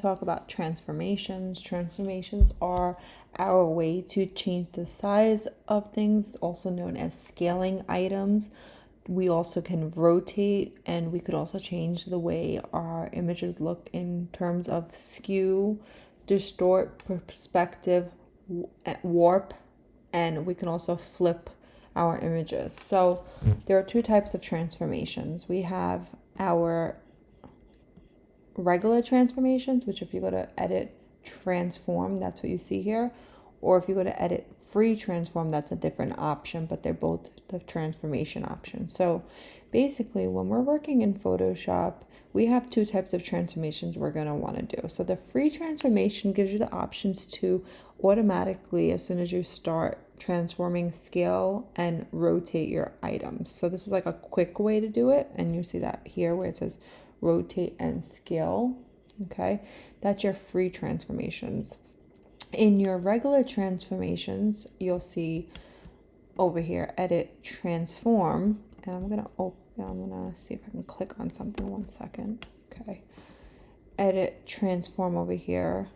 talk about transformations. Transformations are our way to change the size of things, also known as scaling items. We also can rotate, and we could also change the way our images look in terms of skew, distort, perspective, warp, and we can also flip our images. So there are two types of transformations. We have our regular transformations, which if you go to edit transform, that's what you see here. Or if you go to edit free transform, that's a different option, but they're both the transformation option. So basically, when we're working in Photoshop, we have two types of transformations we're going to want to do. So the free transformation gives you the options to automatically, as soon as you start transforming, scale and rotate your items. So this is like a quick way to do it. And you see that here where it says rotate and scale. Okay, that's your free transformations. In your regular transformations, you'll see over here, edit transform, and I'm gonna see if I can click on something. 1 second. Okay, edit transform over here.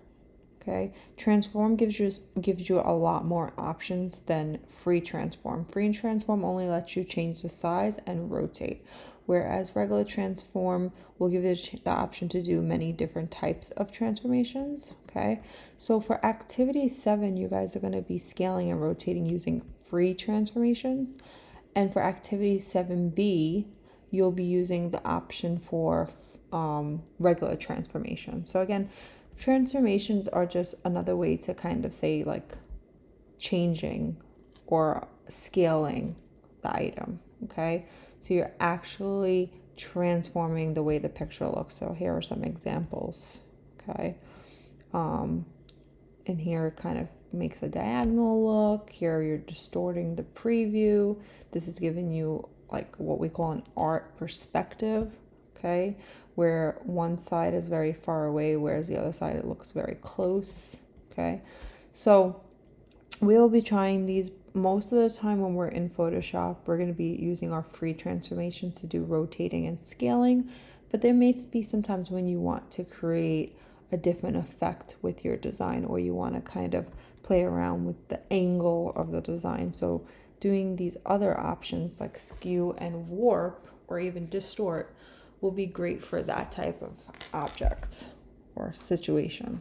Okay, transform gives you a lot more options than free transform. Free transform only lets you change the size and rotate, whereas regular transform will give you the option to do many different types of transformations. Okay, so for activity 7, you guys are going to be scaling and rotating using free transformations, and for activity 7B, you'll be using the option for regular transformation. So again, transformations are just another way to kind of say like changing or scaling the item. Okay, so you're actually transforming the way the picture looks. So here are some examples. Okay, and here it kind of makes a diagonal look. Here you're distorting the preview. This is giving you like what we call an art perspective. Okay, where one side is very far away, whereas the other side it looks very close. Okay, so we will be trying these most of the time when we're in Photoshop. We're going to be using our free transformations to do rotating and scaling, but there may be some times when you want to create a different effect with your design, or you want to kind of play around with the angle of the design. So doing these other options like skew and warp or even distort will be great for that type of object or situation.